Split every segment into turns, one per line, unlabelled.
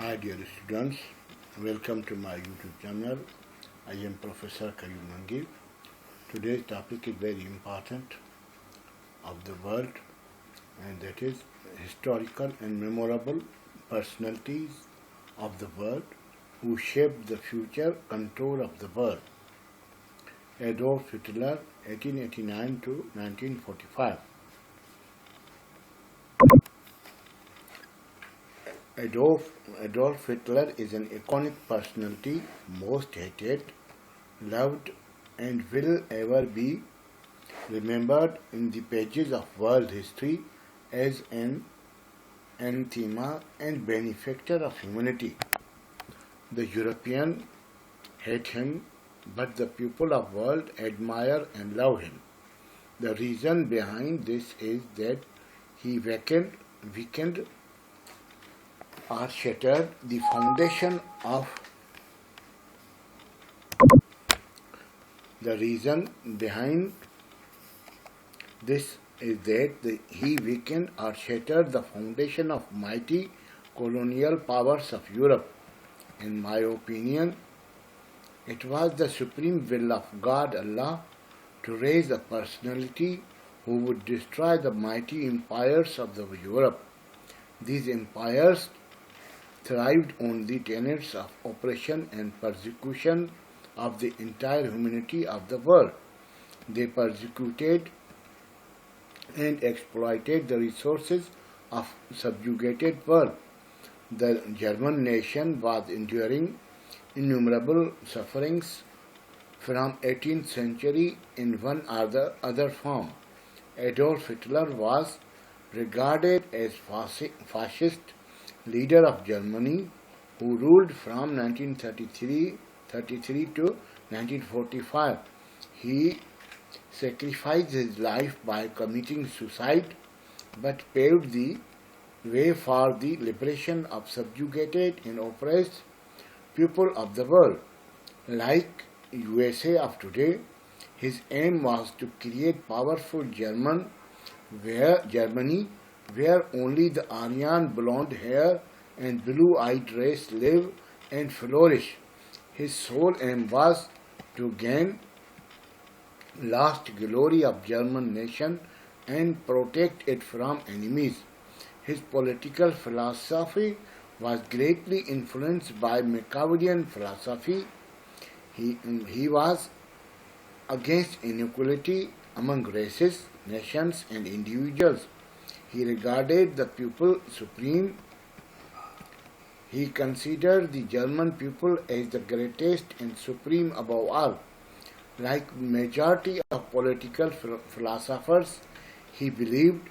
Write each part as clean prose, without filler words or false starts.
Hi dear students, welcome to my YouTube channel. I am Professor Karim Mangi. Today's topic is very important of the world, and that is historical and memorable personalities of the world who shaped the future control of the world. Adolf Hitler, 1889 to 1945. Adolf Hitler is an iconic personality, most hated, loved, and will ever be remembered in the pages of world history as an anathema and benefactor of humanity. The Europeans hate him, but the people of the world admire and love him. The reason behind this is that he weakened or shattered the foundation of the reason behind this is that he weakened or shattered the foundation of mighty colonial powers of Europe. In my opinion, it was the supreme will of God Allah to raise a personality who would destroy the mighty empires of the Europe. These empires thrived on the tenets of oppression and persecution of the entire humanity of the world. They persecuted and exploited the resources of subjugated world. The German nation was enduring innumerable sufferings from 18th century in one or the other form. Adolf Hitler was regarded as fascist leader of Germany, who ruled from 1933 to 1945. He sacrificed his life by committing suicide, but paved the way for the liberation of subjugated and oppressed people of the world. Like USA of today, his aim was to create powerful Germany where only the Aryan blonde hair and blue-eyed race live and flourish. His sole aim was to gain last glory of German nation and protect it from enemies. His political philosophy was greatly influenced by Machiavellian philosophy. He was against inequality among races, nations, and individuals. He regarded the people supreme. He considered the German people as the greatest and supreme above all. Like majority of political philosophers, he believed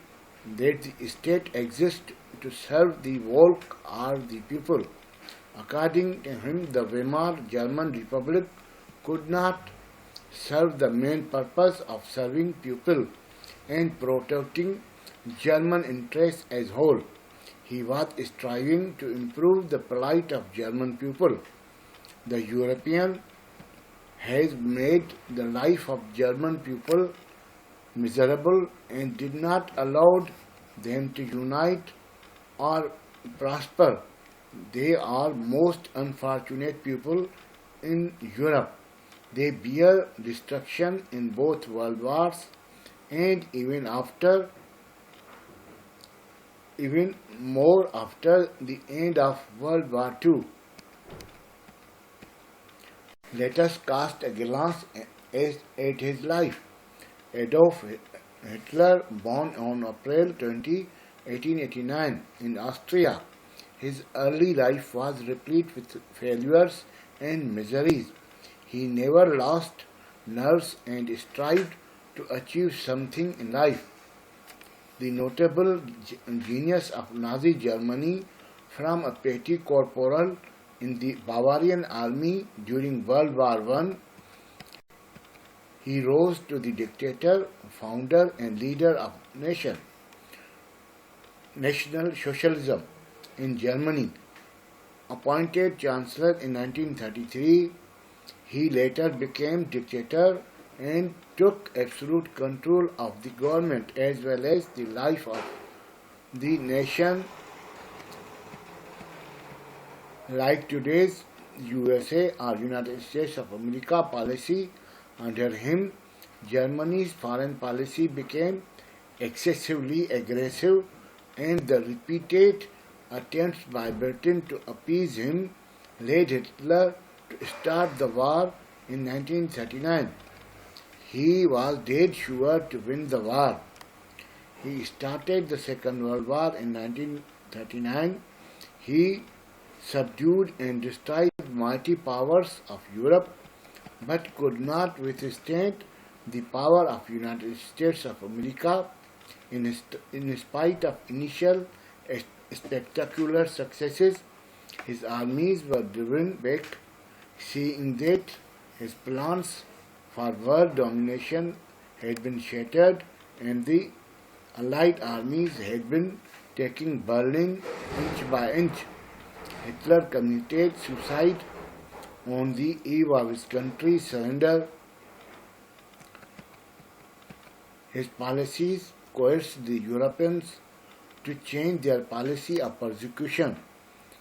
that the state exists to serve the folk or the people. According to him, the Weimar German Republic could not serve the main purpose of serving people and protecting German interests as whole. He was striving to improve the plight of German people. The European has made the life of German people miserable and did not allow them to unite or prosper. They are most unfortunate people in Europe. They bear destruction in both world wars and even more after the end of World War II. Let us cast a glance at his life. Adolf Hitler, born on April 20, 1889 in Austria. His early life was replete with failures and miseries. He never lost nerves and strived to achieve something in life. The notable genius of Nazi Germany, from a petty corporal in the Bavarian army during World War I, he rose to the dictator, founder and leader of National Socialism in Germany. Appointed Chancellor in 1933, he later became dictator and took absolute control of the government as well as the life of the nation Like today's USA or United States of America policy, under him, Germany's foreign policy became excessively aggressive, and the repeated attempts by Britain to appease him led Hitler to start the war in 1939. He was dead sure to win the war. He started the Second World War in 1939. He subdued and destroyed mighty powers of Europe, but could not withstand the power of United States of America. In spite of initial spectacular successes, his armies were driven back, seeing that his plans for world domination had been shattered and the Allied armies had been taking Berlin inch by inch. Hitler committed suicide on the eve of his country's surrender. His policies coerced the Europeans to change their policy of persecution.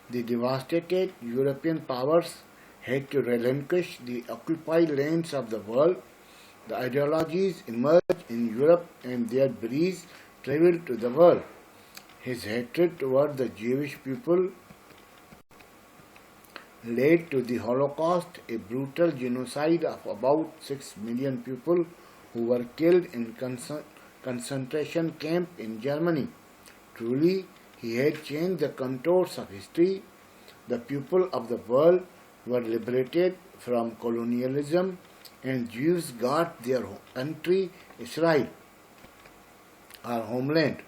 The devastated European powers had to relinquish the occupied lands of the world. The ideologies emerged in Europe and their breeze traveled to the world. His hatred toward the Jewish people led to the Holocaust, a brutal genocide of about 6 million people who were killed in concentration camp in Germany. Truly, he had changed the contours of history. The people of the world were liberated from colonialism, and Jews got their country, Israel, our homeland.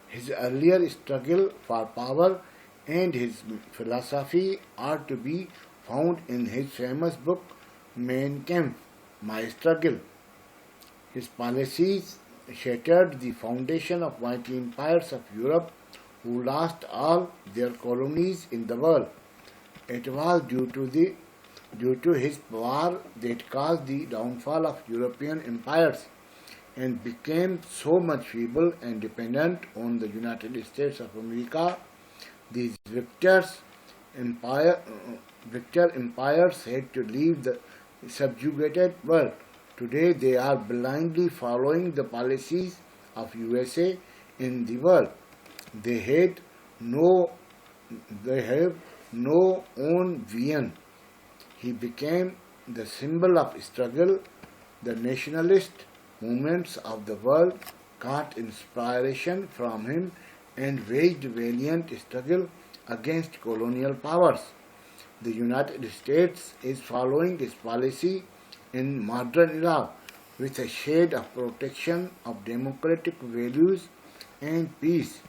His earlier struggle for power and his philosophy are to be found in his famous book Mein Kampf, My Struggle. His policies shattered the foundation of mighty empires of Europe who lost all their colonies in the world. It was due to his war that caused the downfall of European empires and became so much feeble and dependent on the United States of America. These victor empires had to leave the subjugated world. Today they are blindly following the policies of USA in the world. They have no own vision. He became the symbol of struggle. The nationalist movements of the world got inspiration from him and waged valiant struggle against colonial powers. The United States is following his policy in modern era with a shade of protection of democratic values and peace.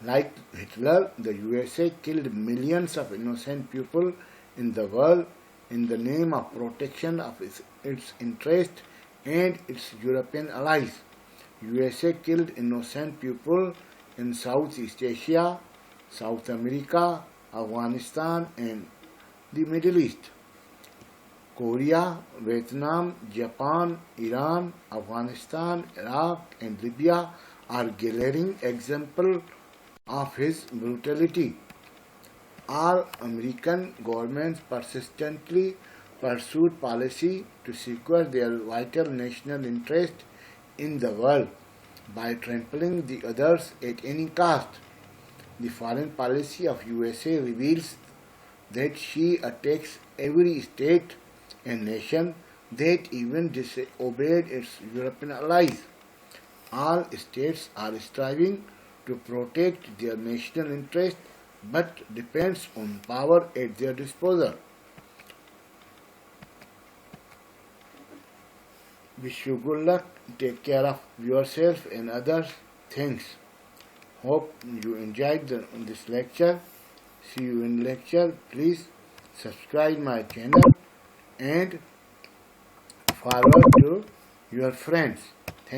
Like Hitler, the USA killed millions of innocent people in the world in the name of protection of its interest and its European allies. USA killed innocent people in Southeast Asia, South America, Afghanistan, and the Middle East. Korea, Vietnam, Japan, Iran, Afghanistan, Iraq, and Libya are glaring examples of his brutality. All American governments persistently pursued policy to secure their vital national interest in the world by trampling the others at any cost. The foreign policy of USA reveals that she attacks every state and nation that even disobeyed its European allies. All states are striving to protect their national interest but depends on power at their disposal. Wish you good luck. Take care of yourself and others. Thanks. Hope you enjoyed this lecture. See you in lecture. Please subscribe my channel and forward to your friends.